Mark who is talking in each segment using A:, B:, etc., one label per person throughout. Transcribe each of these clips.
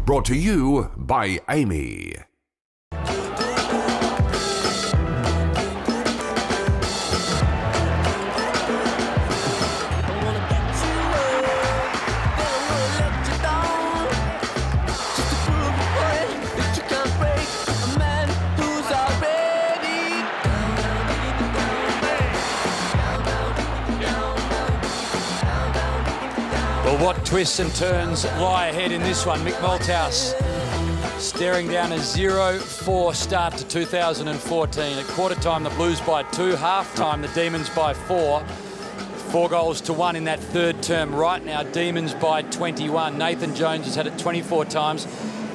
A: brought to you by Amy.
B: What twists and turns lie ahead in this one? Mick Malthouse staring down a 0-4 start to 2014. At quarter time, the Blues by 2. Half time, the Demons by 4. 4 goals to 1 in that third term. Right now, Demons by 21. Nathan Jones has had it 24 times.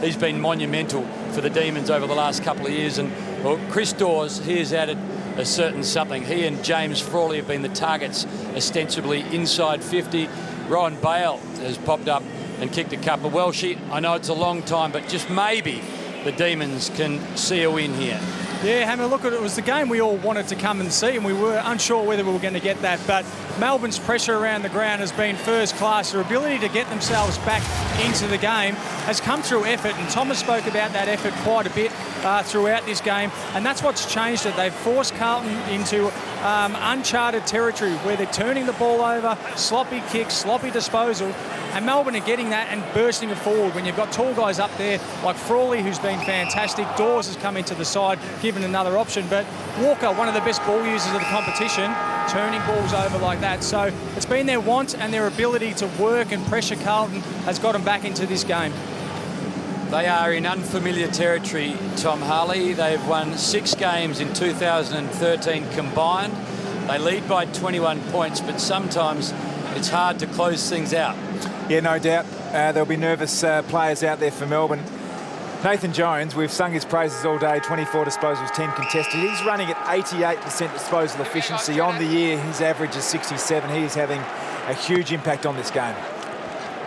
B: He's been monumental for the Demons over the last couple of years. And well, Chris Dawes, he has added a certain something. He and James Frawley have been the targets ostensibly inside 50. Rowan Bale has popped up and kicked a couple. Well, I know it's a long time, but just maybe the Demons can see a win here.
C: Yeah, Hammer, look, it was the game we all wanted to come and see, and we were unsure whether we were going to get that. But Melbourne's pressure around the ground has been first class. Their ability to get themselves back into the game has come through effort, and Thomas spoke about that effort quite a bit throughout this game, and that's what's changed it. They've forced Carlton into uncharted territory where they're turning the ball over, sloppy kicks, sloppy disposal, and Melbourne are getting that and bursting it forward. When you've got tall guys up there like Frawley, who's been fantastic, Dawes has come into the side, given another option, but Walker, one of the best ball users of the competition, turning balls over like that. So it's been their want and their ability to work and pressure Carlton has got them back into this game.
B: They are in unfamiliar territory, Tom Harley. They've won 6 games in 2013 combined. They lead by 21 points, but sometimes it's hard to close things out.
D: Yeah, no doubt. There'll be nervous players out there for Melbourne. Nathan Jones, we've sung his praises all day, 24 disposals, 10 contested. He's running at 88% disposal efficiency. On the year, his average is 67. He is having a huge impact on this game.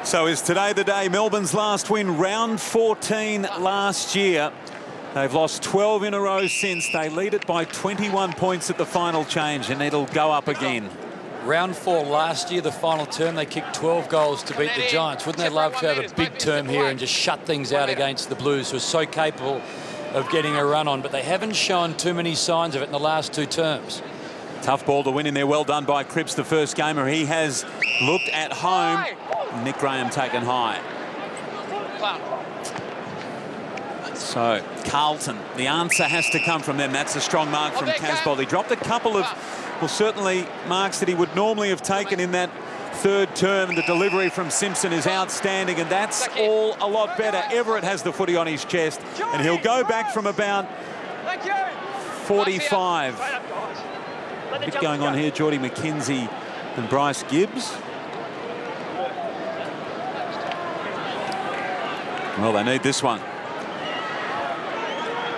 E: So is today the day? Melbourne's last win, round 14 last year. They've lost 12 in a row since. They lead it by 21 points at the final change, and it'll go up again.
B: Round 4 last year, the final term, they kicked 12 goals to beat the Giants. Wouldn't they love to have a big term here and just shut things out against the Blues, who are so capable of getting a run on? But they haven't shown too many signs of it in the last 2 terms.
E: Tough ball to win in there. Well done by Cripps, the first gamer. He has looked at home. Nick Graham taken high. So Carlton, the answer has to come from them. That's a strong mark from Casbold. He dropped a couple of, well, certainly marks that he would normally have taken in that third term, and the delivery from Simpson is outstanding, and that's all a lot better. Everett has the footy on his chest, and he'll go back from about 45. A bit going on here, Geordie McKenzie and Bryce Gibbs. Well, they need this one.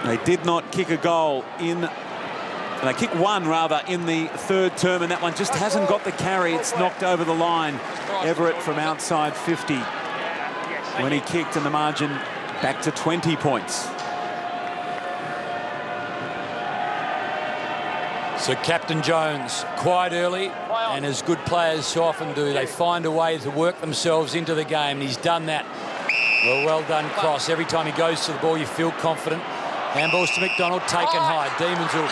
E: They did not kick a goal in... They kicked one, rather, in the third term, and that one just hasn't got the carry. It's knocked over the line. Everett from outside 50 when he kicked, and the margin back to 20 points.
B: So Captain Jones, quite early, and as good players so often do, they find a way to work themselves into the game. He's done that. Well done, Cross. Every time he goes to the ball, you feel confident. Handballs to McDonald, taken high. Demons will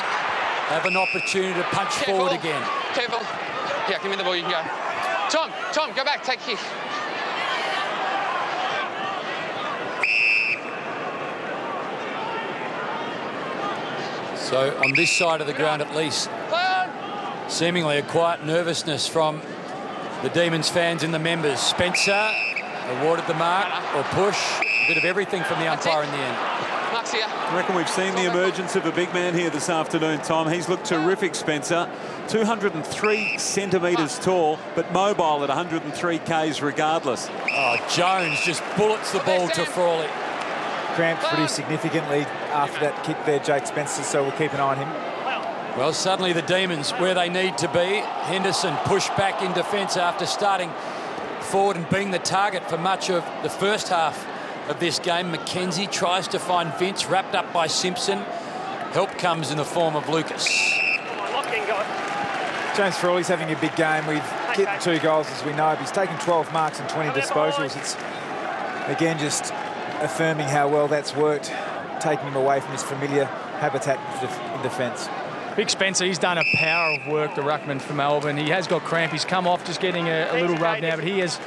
B: have an opportunity to punch forward again.
F: Careful. Yeah, give me the ball, you can go. Tom, go back, take kick.
B: So on this side of the ground, at least, seemingly a quiet nervousness from the Demons fans and the members. Spencer awarded the mark or push. A bit of everything from the umpire in the end.
E: I reckon we've seen the emergence of a big man here this afternoon, Tom. He's looked terrific, Spencer. 203 centimetres tall, but mobile at 103 Ks regardless.
B: Oh, Jones just bullets the ball to Frawley.
D: Cramped pretty significantly after that kick there, Jake Spencer, so we'll keep an eye on him.
B: Well, suddenly the Demons where they need to be. Henderson pushed back in defence after starting forward and being the target for much of the first half of this game. McKenzie tries to find Vince, wrapped up by Simpson. Help comes in the form of Lucas.
D: James Frawley's having a big game. We've getting 2 goals, as we know, but he's taken 12 marks and 20 disposals. It's, again, just affirming how well that's worked, taking him away from his familiar habitat in defence.
C: Big Spencer, he's done a power of work, the ruckman for Melbourne. He has got cramp. He's come off just getting a little rub now, but he has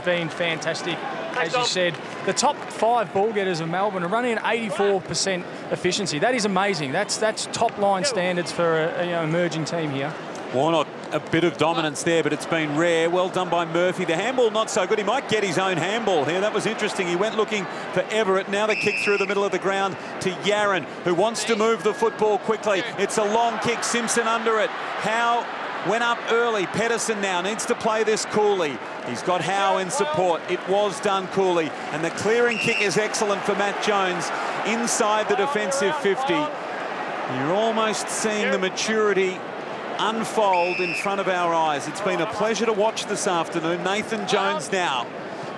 C: been fantastic. As you said, the top 5 ball getters of Melbourne are running at 84% efficiency. That is amazing. That's top line standards for an emerging team here.
E: Warnock, a bit of dominance there, but it's been rare. Well done by Murphy. The handball not so good. He might get his own handball here. That was interesting. He went looking for Everett. Now the kick through the middle of the ground to Yaron, who wants to move the football quickly. It's a long kick. Simpson under it. Howe went up early. Pedersen now needs to play this coolly. He's got Howe in support. It was done coolly. And the clearing kick is excellent for Matt Jones inside the defensive 50. You're almost seeing the maturity unfold in front of our eyes. It's been a pleasure to watch this afternoon. Nathan Jones now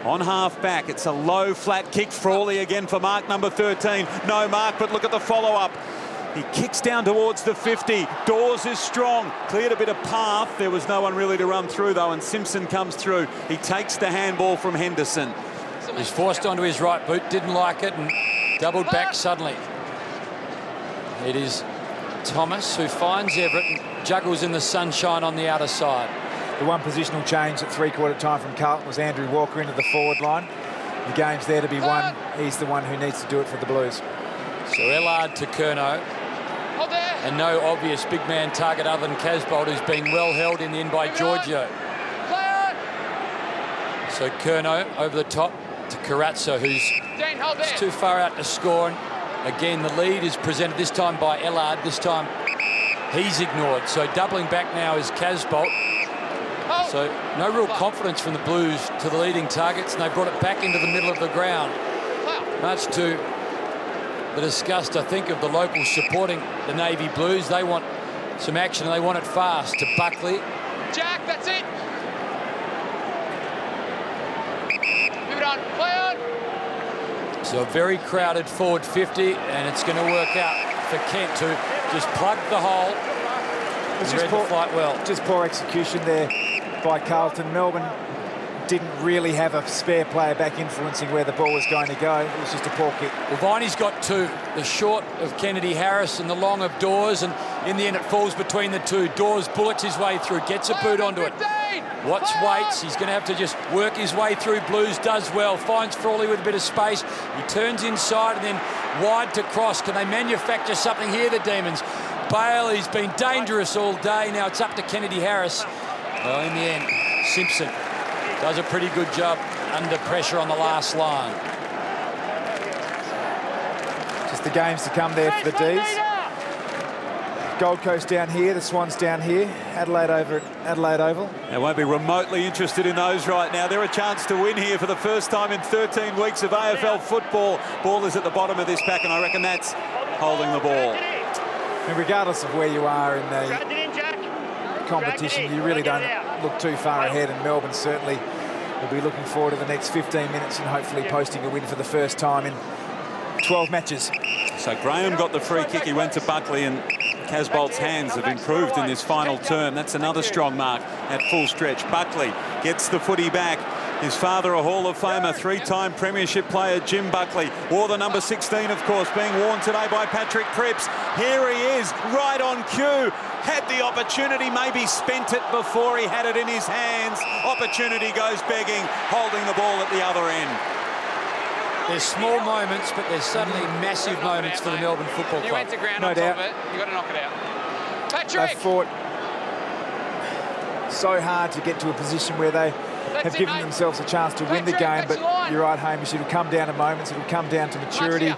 E: on half back. It's a low flat kick. Frawley again for mark number 13. No mark, but look at the follow-up. He kicks down towards the 50. Dawes is strong. Cleared a bit of path. There was no one really to run through though, and Simpson comes through. He takes the handball from Henderson.
B: He's forced onto his right boot, didn't like it, and doubled back suddenly. It is Thomas who finds Everett and juggles in the sunshine on the outer side.
D: The one positional change at three-quarter time from Carlton was Andrew Walker into the forward line. The game's there to be won. He's the one who needs to do it for the Blues.
B: So Ellard to Curnow. And no obvious big man target other than Casbolt, who's been well held in the end by Giorgio. So Curnow over the top to Carazzo, who's too far out to score. And again, the lead is presented this time by Ellard. This time he's ignored. So doubling back now is Casbolt. So no real confidence from the Blues to the leading targets, and they brought it back into the middle of the ground. Much to the disgust, I think, of the locals supporting the Navy Blues. They want some action and they want it fast. To Buckley.
F: Jack, that's it. Move it on. Play on.
B: So a very crowded forward 50, and it's going to work out for Kent to just plug the hole.
D: It's
B: Read the flight well.
D: Just poor execution there by Carlton. Melbourne didn't really have a spare player back influencing where the ball was going to go. It was just a poor kick.
B: Well, Viney's got 2. The short of Kennedy Harris and the long of Dawes, and in the end it falls between the 2. Dawes bullets his way through, gets a boot onto it. Watts waits. He's going to have to just work his way through. Blues does well. Finds Frawley with a bit of space. He turns inside and then wide to cross. Can they manufacture something here, the Demons? Bale, he's been dangerous all day. Now it's up to Kennedy Harris. Well, in the end, Simpson does a pretty good job under pressure on the last line.
D: Just the games to come there for the D's. Gold Coast down here, the Swans down here. Adelaide over at Adelaide Oval.
E: They won't be remotely interested in those right now. They're a chance to win here for the first time in 13 weeks of AFL football. Ball is at the bottom of this pack, and I reckon that's holding the ball.
D: And regardless of where you are in the competition, you really don't look too far ahead, and Melbourne certainly will be looking forward to the next 15 minutes and hopefully posting a win for the first time in 12 matches.
E: So Graham got the free kick. He went to Buckley, and Casbolt's hands have improved in this final term. That's another strong mark at full stretch. Buckley gets the footy back. His father, a Hall of Famer, 3-time premiership player, Jim Buckley. Wore the number 16, of course, being worn today by Patrick Cripps. Here he is, right on cue. Had the opportunity, maybe spent it before he had it in his hands. Opportunity goes begging, holding the ball at the other end.
B: There's small moments, but there's suddenly massive moments for the Melbourne Football Club.
F: You went to ground
D: No
F: on top
D: doubt.
F: of it. You got to knock it out.
D: They've
F: Patrick!
D: fought so hard to get to a position where they have given themselves a chance to win the game, but you're right, Hamish, it'll come down to moments, it'll come down to maturity,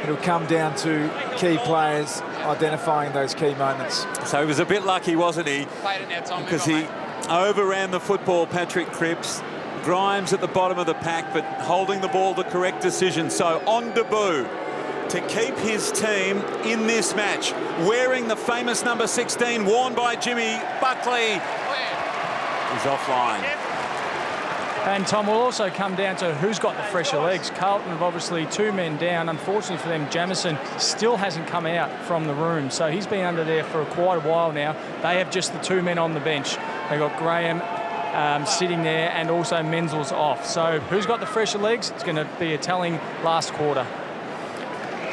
D: it'll come down to key players identifying those key moments.
E: So he was a bit lucky, wasn't he?
F: Played it now, Tom.
E: Because he overran the football, Patrick Cripps. Grimes at the bottom of the pack, but holding the ball, the correct decision. So on debut to keep his team in this match, wearing the famous number 16 worn by Jimmy Buckley. He's offline.
C: And Tom, will also come down to who's got the fresher legs. Carlton have obviously 2 men down. Unfortunately for them, Jamison still hasn't come out from the room. So he's been under there for quite a while now. They have just the 2 men on the bench. They've got Graham sitting there, and also Menzel's off. So who's got the fresher legs? It's going to be a telling last quarter.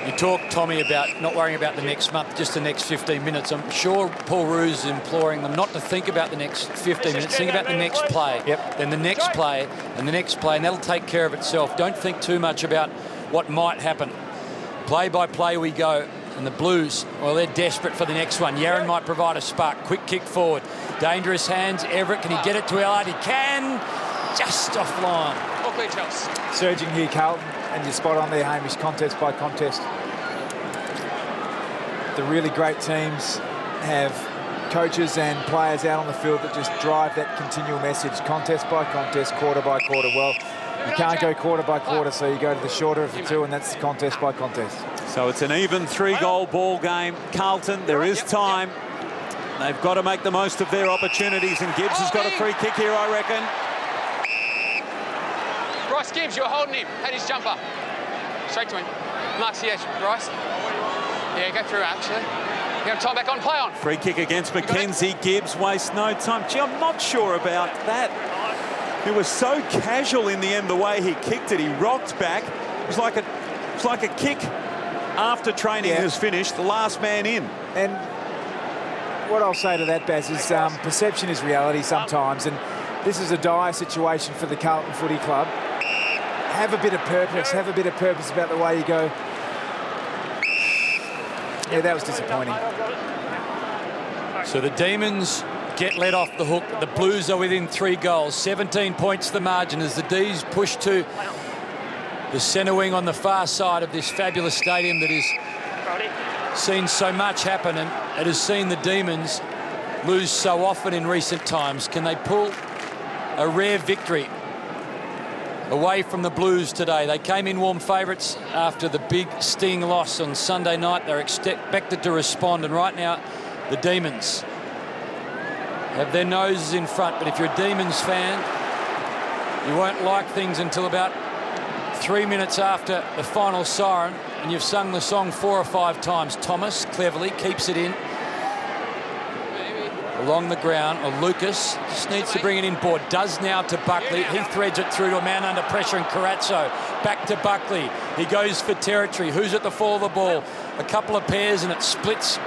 B: You talk, Tommy, about not worrying about the next month, just the next 15 minutes. I'm sure Paul Roos is imploring them not to think about the next 15 minutes. Think about the next play, then the next play, and the next play, and that'll take care of itself. Don't think too much about what might happen. Play by play we go. And the Blues, well, they're desperate for the next one. Yaron might provide a spark. Quick kick forward. Dangerous hands. Everett, can he get it to Ellard? He can. Just offline.
D: Surging here, Carlton, and you're spot on there, Hamish. Contest by contest. The really great teams have coaches and players out on the field that just drive that continual message. Contest by contest, quarter by quarter. Well, you can't go quarter by quarter, so you go to the shorter of the two, and that's the contest by contest.
E: So it's an even 3-goal ball game. Carlton, there is time. They've got to make the most of their opportunities, and Gibbs has got a free kick here, I reckon.
F: Bryce Gibbs, you're holding him. Had his jumper. Straight to him. Marks the edge, Bryce. Yeah, go through, actually. You have time back on, play on.
E: Free kick against Mackenzie. Gibbs wastes no time. Gee, I'm not sure about that. It was so casual in the end, the way he kicked it. He rocked back. It was like a kick after training has finished, the last man in.
D: And what I'll say to that, Baz, is perception is reality sometimes, and this is a dire situation for the Carlton Footy Club. Have a bit of purpose. Have a bit of purpose about the way you go. Yeah, that was disappointing.
B: So the Demons get let off the hook. The Blues are within 3 goals. 17 points the margin as the D's push to the centre wing on the far side of this fabulous stadium that has seen so much happen, and it has seen the Demons lose so often in recent times. Can they pull a rare victory away from the Blues today? They came in warm favourites after the big sting loss on Sunday night. They're expected to respond, and right now the Demons have their noses in front. But if you're a Demons fan, you won't like things until about 3 minutes after the final siren, and you've sung the song 4 or 5 times. Thomas cleverly keeps it in along the ground. Lucas just needs to bring it in board. Does now to Buckley. He threads it through to a man under pressure, and Carazzo back to Buckley. He goes for territory. Who's at the fall of the ball? A couple of pairs, and it splits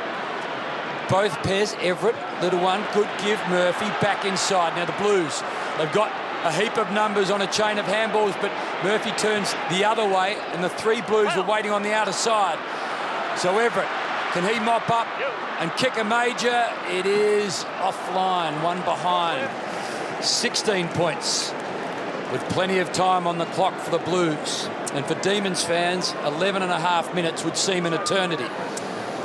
B: both pairs. Everett, little one, good give. Murphy back inside. Now the Blues, they've got a heap of numbers on a chain of handballs, but Murphy turns the other way, and the 3 Blues are waiting on the outer side. So Everett, can he mop up and kick a major? It is offline, one behind. 16 points with plenty of time on the clock for the Blues. And for Demons fans, 11.5 minutes would seem an eternity.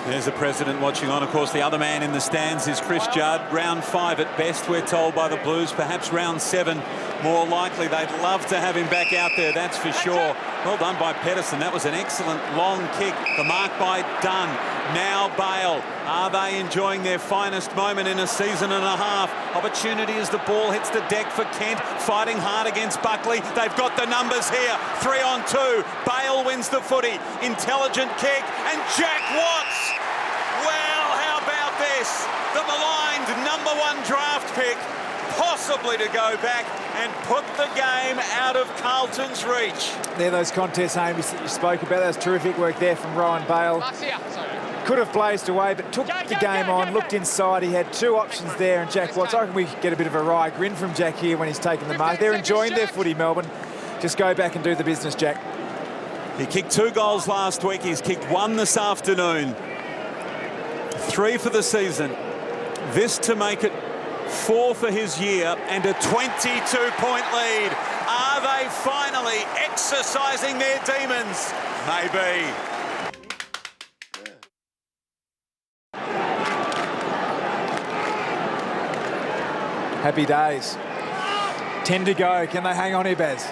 E: There's the president watching on. Of course, the other man in the stands is Chris Judd. Round 5 at best, we're told by the Blues. Perhaps round 7 more likely. They'd love to have him back out there, that's for sure. Well done by Pedersen. That was an excellent long kick. The mark by Dunn. Now Bale. Are they enjoying their finest moment in a season and a half? Opportunity as the ball hits the deck for Kent. Fighting hard against Buckley. They've got the numbers here. 3 on 2. Bale wins the footy. Intelligent kick. And Jack Watts. Well, how about this? The maligned #1 draft pick, possibly to go back and put the game out of Carlton's reach.
D: They're those contests, Hamish, that you spoke about. That was terrific work there from Rowan Bale. Could have blazed away, but took the game on, looked inside. He had 2 options there, and Jack Watts. I reckon we get a bit of a wry grin from Jack here when he's taken the mark. They're enjoying their footy, Melbourne. Just go back and do the business, Jack.
E: He kicked 2 goals last week. He's kicked 1 this afternoon. 3 for the season. This to make it 4 for his year, and a 22-point lead. Are they finally exercising their demons? Maybe.
D: Happy days. 10 to go. Can they hang on here, Baz?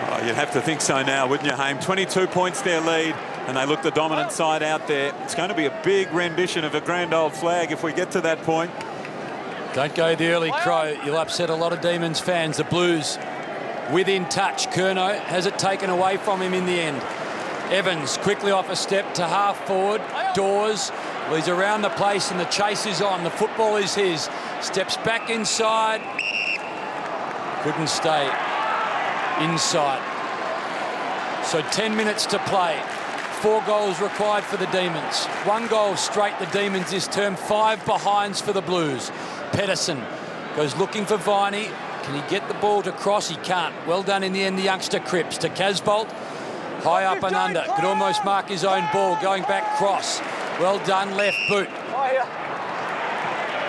E: Oh, you'd have to think so now, wouldn't you, Haim? 22 points their lead, and they look the dominant side out there. It's going to be a big rendition of a grand old flag if we get to that point.
B: Don't go the early crow. You'll upset a lot of Demons fans. The Blues within touch. Curnow has it taken away from him in the end. Evans quickly off a step to half forward. Dawes, well, he's around the place and the chase is on. The football is his. Steps back inside. Couldn't stay inside. So 10 minutes to play. 4 goals required for the Demons. 1 goal straight the Demons this term. 5 behinds for the Blues. Pedersen goes looking for Viney. Can he get the ball to cross? He can't. Well done in the end, the youngster Cripps. To Casbolt. High up and under. Could almost mark his own ball. Going back cross. Well done, left boot.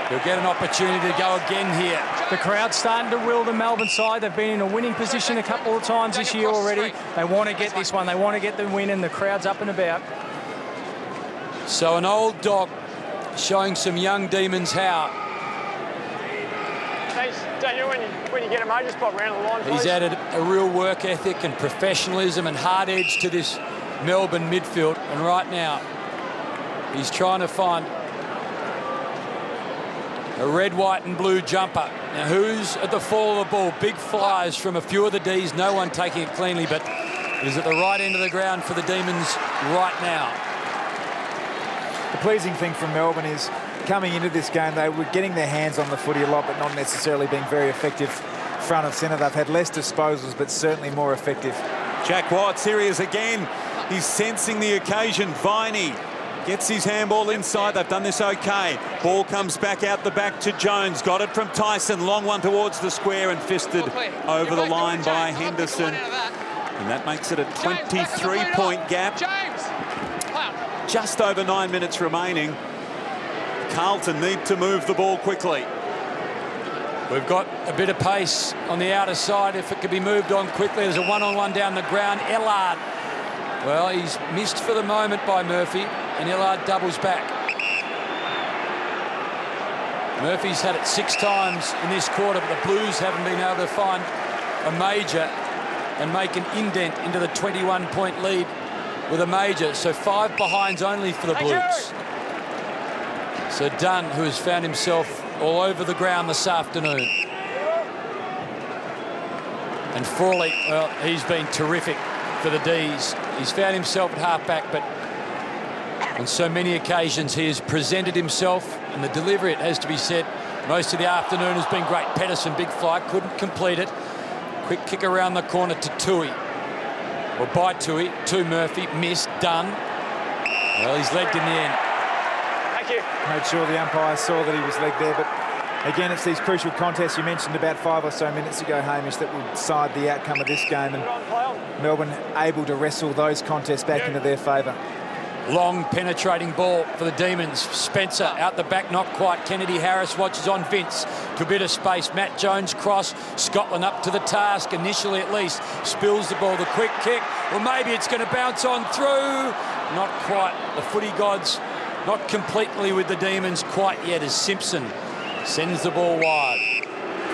B: He'll get an opportunity to go again here.
C: The crowd's starting to will the Melbourne side. They've been in a winning position a couple of times this year already. They want to get this one. They want to get the win, and the crowd's up and about.
B: So an old dog showing some young Demons how.
G: Daniel, when you get a major spot round the line,
B: He's added a real work ethic and professionalism and hard edge to this Melbourne midfield. And right now, he's trying to find a red, white and blue jumper. Now, who's at the fall of the ball? Big flyers from a few of the Ds. No one taking it cleanly, but it is at the right end of the ground for the Demons right now.
D: The pleasing thing from Melbourne is coming into this game, they were getting their hands on the footy a lot, but not necessarily being very effective front of centre. They've had less disposals, but certainly more effective.
E: Jack Watts, here he is again. He's sensing the occasion. Viney gets his handball inside. They've done this okay. Ball comes back out the back to Jones. Got it from Tyson. Long one towards the square and fisted over the line by Henderson. And that makes it a 23-point gap. Just over 9 minutes remaining. Carlton need to move the ball quickly.
B: We've got a bit of pace on the outer side. If it could be moved on quickly, there's a one-on-one down the ground. Ellard, well, he's missed for the moment by Murphy, and Ellard doubles back. Murphy's had it 6 times in this quarter, but the Blues haven't been able to find a major and make an indent into the 21-point lead with a major. So 5 behinds only for the Blues. So Dunn, who has found himself all over the ground this afternoon. And Frawley, well, he's been terrific for the Ds. He's found himself at halfback, but on so many occasions he has presented himself, and the delivery, it has to be said, most of the afternoon has been great. Pedersen, big fly, couldn't complete it. Quick kick around the corner to Tui. Or by Tui, to Murphy, missed, Dunn. Well, he's legged in the end.
D: Made sure the umpire saw that he was legged there, but again, it's these crucial contests you mentioned about 5 or so minutes ago, Hamish, that will decide the outcome of this game, and Melbourne able to wrestle those contests back into their favour.
B: Long penetrating ball for the Demons. Spencer out the back, not quite. Kennedy Harris watches on Vince to a bit of space. Matt Jones cross. Scotland up to the task, initially at least. Spills the ball, the quick kick. Well, maybe it's going to bounce on through. Not quite. The footy gods not completely with the Demons quite yet, as Simpson sends the ball wide.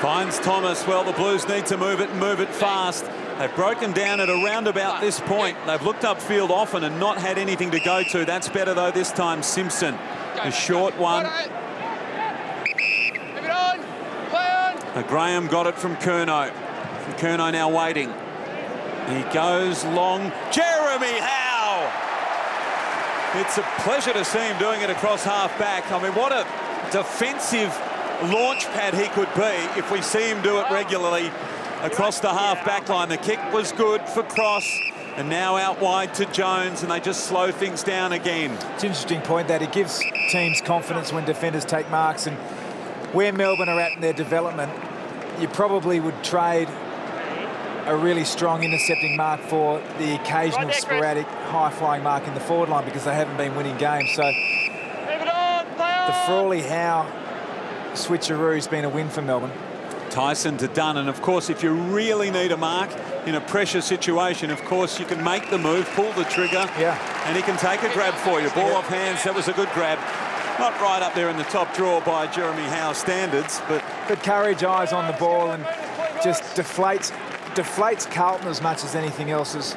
E: Finds Thomas. Well, the Blues need to move it fast. They've broken down at around about this point. They've looked upfield often and not had anything to go to. That's better, though, this time. Simpson, the short one. Graham got it from Curnow. Curnow now waiting. He goes long. Jeremy Howe! It's a pleasure to see him doing it across half-back. I mean, what a defensive launch pad he could be if we see him do it regularly across the half-back line. The kick was good for Cross, and now out wide to Jones, and they just slow things down again.
D: It's an interesting point that it gives teams confidence when defenders take marks, and where Melbourne are at in their development, you probably would trade a really strong intercepting mark for the occasional sporadic high-flying mark in the forward line, because they haven't been winning games. So the Frawley-Howe switcheroo's been a win for Melbourne.
E: Tyson to Dunn, and of course, if you really need a mark in a pressure situation, of course you can make the move, pull the trigger, and he can take a grab for you. Ball off hands, that was a good grab. Not right up there in the top drawer by Jeremy Howe standards, but
D: courage, eyes on the ball, and just deflates Carlton as much as anything else, is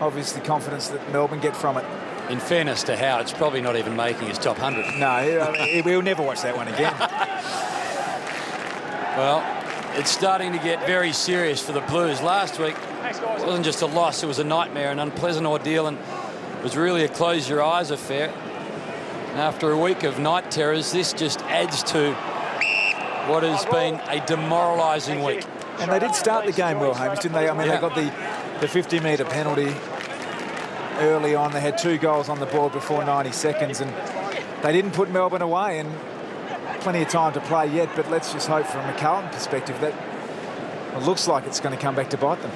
D: obviously confidence that Melbourne get from it.
B: In fairness to Howe, it's probably not even making his top 100.
D: No, we'll never watch that one again.
B: Well, it's starting to get very serious for the Blues. Last week, it wasn't just a loss, it was a nightmare, an unpleasant ordeal, and it was really a close-your-eyes affair. And after a week of night terrors, this just adds to what has been a demoralising week.
D: And they did start the game well, Hamish, didn't they? I mean, they got the 50-metre penalty early on. They had 2 goals on the board before 90 seconds, and they didn't put Melbourne away, and plenty of time to play yet, but let's just hope from a Carlton perspective that it looks like it's going to come back to bite them.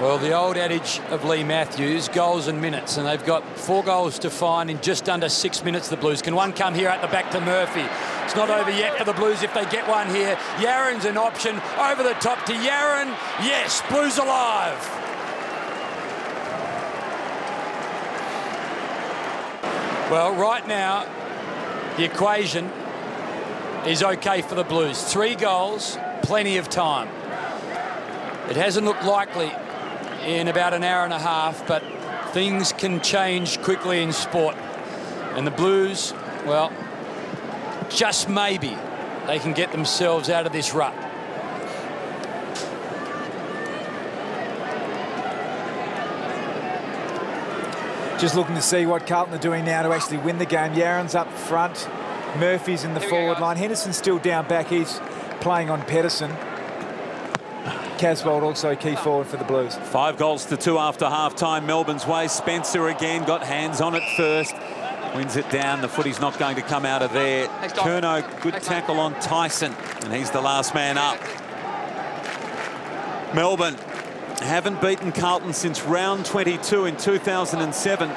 B: Well, the old adage of Lee Matthews, goals and minutes, and they've got 4 goals to find in just under 6 minutes, the Blues. Can one come here at the back to Murphy? It's not over yet for the Blues if they get one here. Yaron's an option. Over the top to Yaron. Yes, Blues alive. Well, right now, the equation is okay for the Blues. 3 goals, plenty of time. It hasn't looked likely in about an hour and a half, but things can change quickly in sport. And the Blues, well, just maybe they can get themselves out of this rut.
D: Just looking to see what Carlton are doing now to actually win the game. Yaron's up front. Murphy's in the forward line. Henderson's still down back. He's playing on Pedersen. Casbolt also key forward for the Blues.
E: 5 goals to 2 after half-time. Melbourne's way. Spencer again got hands on it first. Wins it down. The footy's not going to come out of there. Curnow, good tackle on Tyson, and he's the last man up. Melbourne haven't beaten Carlton since round 22 in 2007.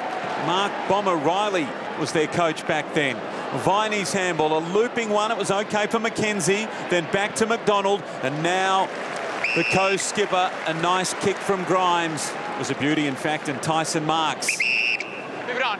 E: Mark Bomber Riley was their coach back then. Viney's handball, a looping one. It was okay for McKenzie. Then back to McDonald, and now the coast skipper, a nice kick from Grimes. It was a beauty, in fact, and Tyson marks.
F: Move it on.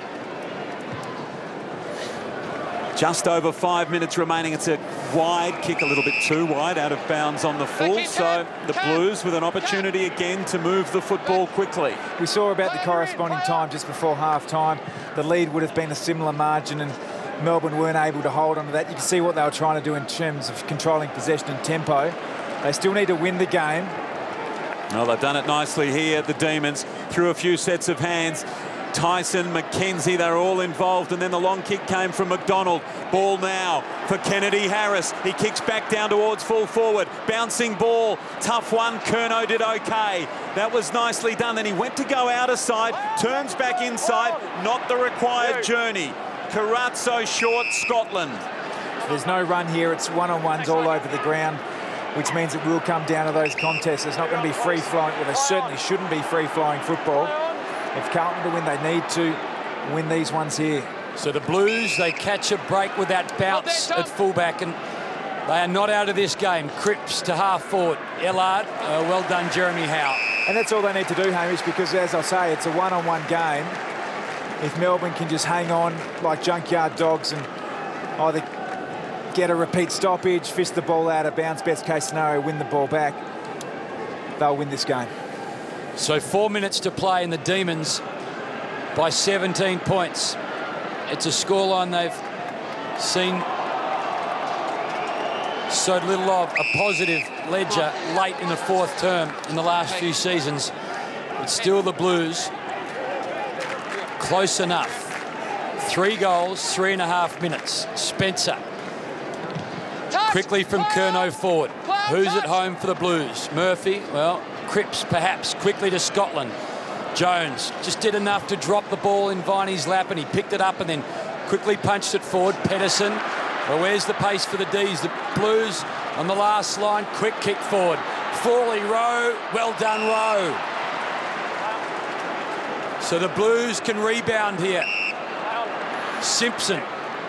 E: Just over 5 minutes remaining. It's a wide kick, a little bit too wide, out of bounds on the full. So the Blues with an opportunity again to move the football quickly.
D: We saw about the corresponding time just before half-time. The lead would have been a similar margin, and Melbourne weren't able to hold on to that. You can see what they were trying to do in terms of controlling possession and tempo. They still need to win the game.
E: Well, they've done it nicely here, the Demons, through a few sets of hands. Tyson, McKenzie, they're all involved, and then the long kick came from McDonald. Ball now for Kennedy Harris. He kicks back down towards full forward. Bouncing ball, tough one. Curnow did okay. That was nicely done. Then he went to go out of side, turns back inside, not the required journey. Carazzo short, Scotland.
D: There's no run here. It's one-on-ones all over the ground, which means it will come down to those contests. It's not going to be free-flowing. Well, there certainly shouldn't be free-flowing football. If Carlton to win, they need to win these ones here.
B: So the Blues, they catch a break with that bounce at fullback, and they are not out of this game. Cripps to half forward. Ellard, well done, Jeremy Howe.
D: And that's all they need to do, Hamish, because, as I say, it's a one-on-one game. If Melbourne can just hang on like junkyard dogs and either get a repeat stoppage, fish the ball out of bounds, best case scenario, win the ball back, they'll win this game.
B: So 4 minutes to play, and the Demons by 17 points. It's a scoreline they've seen so little of, a positive ledger late in the 4th term in the last few seasons. But still the Blues close enough. 3 goals, 3.5 minutes. Spencer quickly from Curnow forward. Who's at home for the Blues? Murphy, well, Cripps perhaps quickly to Scotland. Jones just did enough to drop the ball in Viney's lap, and he picked it up and then quickly punched it forward. Pedersen, well, where's the pace for the D's? The Blues on the last line, quick kick forward. Frawley, Rowe, well done, Rowe. So the Blues can rebound here. Simpson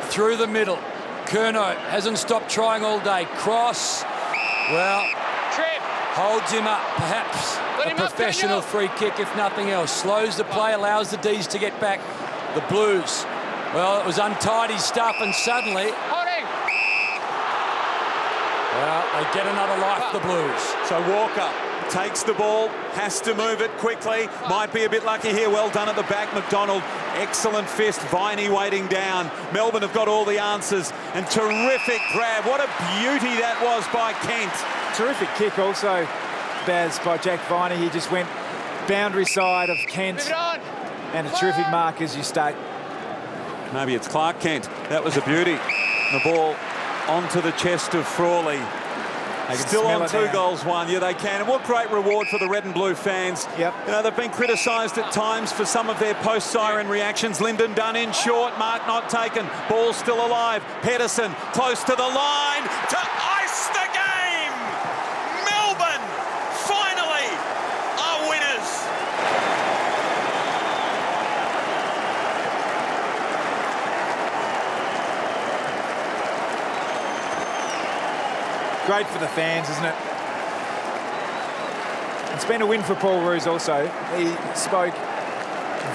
B: through the middle. Curnow hasn't stopped trying all day. Cross, well, holds him up, perhaps a professional free kick if nothing else. Slows the play, allows the D's to get back. The Blues, well, it was untidy stuff, and suddenly, well, they get another life, the Blues.
E: So Walker takes the ball, has to move it quickly. Might be a bit lucky here. Well done at the back, McDonald. Excellent fist. Viney waiting down. Melbourne have got all the answers, and terrific grab. What a beauty that was by Kent.
D: Terrific kick also, Baz, by Jack Viney. He just went boundary side of Kent, and a terrific mark, as you state.
E: Maybe it's Clark Kent. That was a beauty. The ball onto the chest of Frawley. Still on 2 goals, 1. Yeah, they can. And what great reward for the red and blue fans.
D: Yep.
E: You know, they've been criticised at times for some of their post-siren reactions. Lyndon done in short, Mark not taken. Ball still alive. Pedersen close to the line to ice the game. Melbourne finally are winners.
D: Great for the fans, isn't it? It's been a win for Paul Roos also. He spoke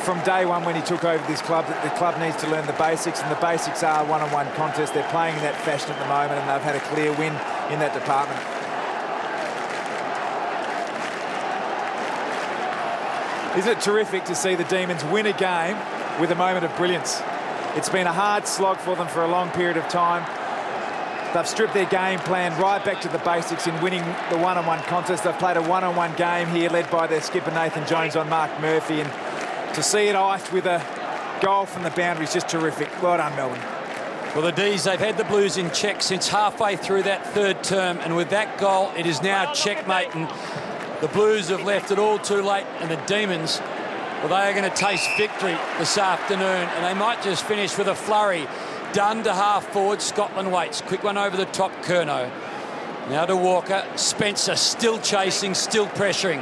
D: from day one when he took over this club that the club needs to learn the basics, and the basics are one-on-one contests. They're playing in that fashion at the moment, and they've had a clear win in that department. Isn't it terrific to see the Demons win a game with a moment of brilliance? It's been a hard slog for them for a long period of time. They've stripped their game plan right back to the basics in winning the one-on-one contest. They've played a one-on-one game here led by their skipper Nathan Jones on Mark Murphy, and to see it iced with a goal from the boundary is just terrific. Well done, Melbourne.
B: Well, the D's, they've had the Blues in check since halfway through that 3rd term, and with that goal, it is now checkmate, and the Blues have left it all too late, and the Demons, well, they are going to taste victory this afternoon, and they might just finish with a flurry. Dunn to half forward, Scotland waits. Quick one over the top, Curnow. Now to Walker. Spencer still chasing, still pressuring.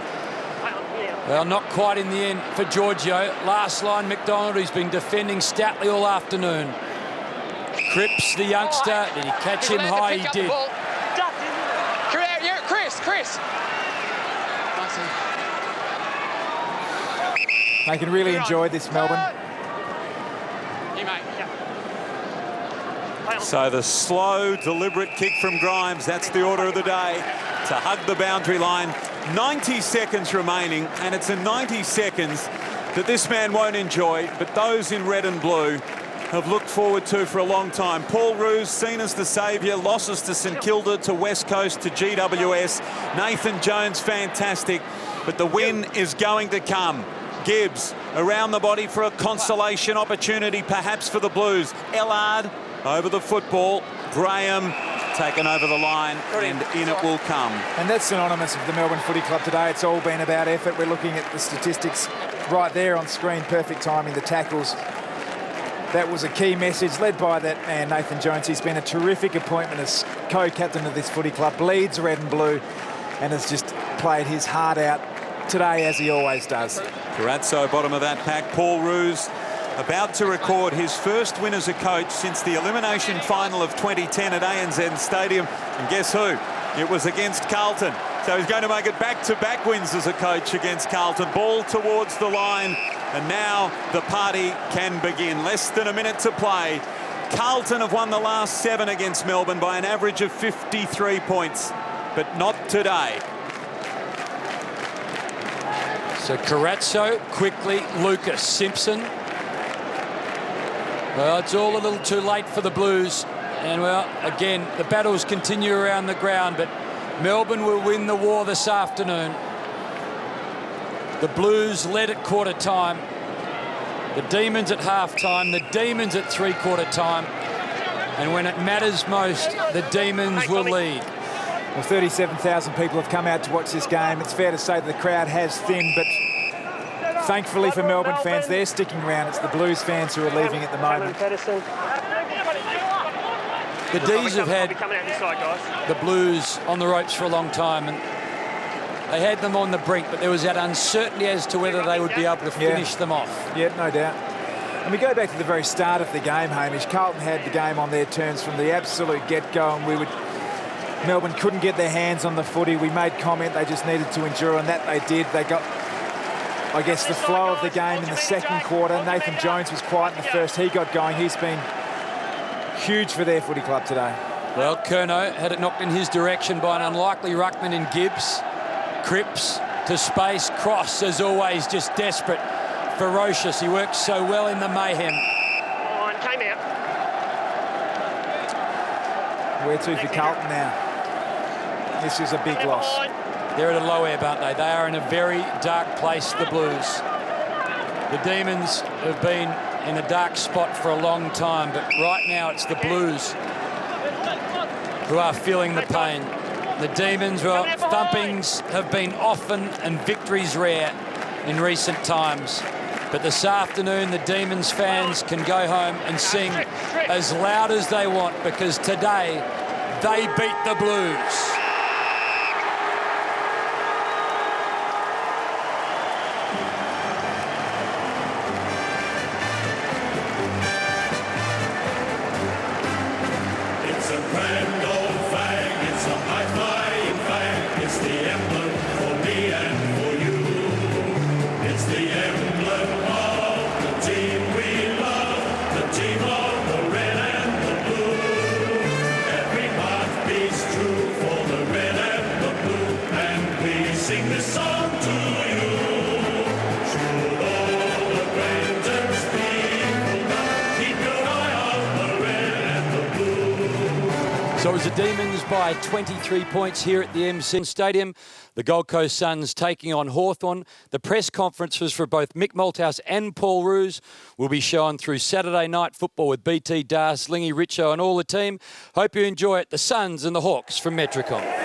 B: Well, not quite in the end for Giorgio. Last line, McDonald, who's been defending stoutly all afternoon. Cripps, the youngster. Did he catch him high? He did.
F: Chris.
D: They can really enjoy this, Melbourne.
E: So the slow, deliberate kick from Grimes, that's the order of the day, to hug the boundary line. 90 seconds remaining, and it's in 90 seconds that this man won't enjoy, but those in red and blue have looked forward to for a long time. Paul Roos, seen as the saviour, losses to St Kilda, to West Coast, to GWS. Nathan Jones, fantastic, but the win is going to come. Gibbs around the body for a consolation opportunity, perhaps for the Blues. Ellard over the football. Graham taken over the line, and in it will come.
D: And that's synonymous with the Melbourne Footy Club today. It's all been about effort. We're looking at the statistics right there on screen. Perfect timing, the tackles. That was a key message, led by that man, Nathan Jones. He's been a terrific appointment as co-captain of this footy club. Bleeds red and blue, and has just played his heart out today, as he always does.
E: Carazzo, bottom of that pack. Paul Roos about to record his first win as a coach since the elimination final of 2010 at ANZ Stadium. And guess who? It was against Carlton. So he's going to make it back-to-back wins as a coach against Carlton. Ball towards the line, and now the party can begin. Less than a minute to play. Carlton have won the last 7 against Melbourne by an average of 53 points, but not today.
B: So Carazzo, quickly, Lucas, Simpson. Well, it's all a little too late for the Blues. And, well, again, the battles continue around the ground, but Melbourne will win the war this afternoon. The Blues led at quarter time. The Demons at half time. The Demons at three-quarter time. And when it matters most, the Demons will lead.
D: Well, 37,000 people have come out to watch this game. It's fair to say that the crowd has thinned, but thankfully for Melbourne fans, they're sticking around. It's the Blues fans who are leaving at the moment.
B: The D's have had the Blues on the ropes for a long time, and they had them on the brink, but there was that uncertainty as to whether they would be able to finish them off.
D: Yeah, no doubt. And we go back to the very start of the game, Hamish. Carlton had the game on their terms from the absolute get-go, and Melbourne couldn't get their hands on the footy. We made comment they just needed to endure, and that they did. They got, I guess, the flow of the game in the second quarter. Nathan Jones was quiet in the first. He got going. He's been huge for their footy club today.
B: Well, Curnow had it knocked in his direction by an unlikely ruckman in Gibbs. Cripps to space. Cross, as always, just desperate. Ferocious. He works so well in the mayhem.
G: Came out.
D: Where to for Carlton now? This is a big loss.
B: They're at a low ebb, aren't they? They are in a very dark place, the Blues. The Demons have been in a dark spot for a long time, but right now it's the Blues who are feeling the pain. The Demons, well, thumpings have been often and victories rare in recent times. But this afternoon, the Demons fans can go home and sing as loud as they want, because today they beat the Blues.
H: It's a grand old flag, it's a high-flying flag, it's the emblem for me and for you. It's the emblem of the team we love, the team of the red and the blue. Every heart beats true for the red and the blue, and we sing this song to you. Should all acquaintance people know, keep your eye on the red and the blue.
B: So it was the Demons by 23 points here at the MCG Stadium. The Gold Coast Suns taking on Hawthorn. The press conferences for both Mick Malthouse and Paul Roos will be shown through Saturday Night Football with BT Das, Lingy Richo and all the team. Hope you enjoy it. The Suns and the Hawks from Metricon.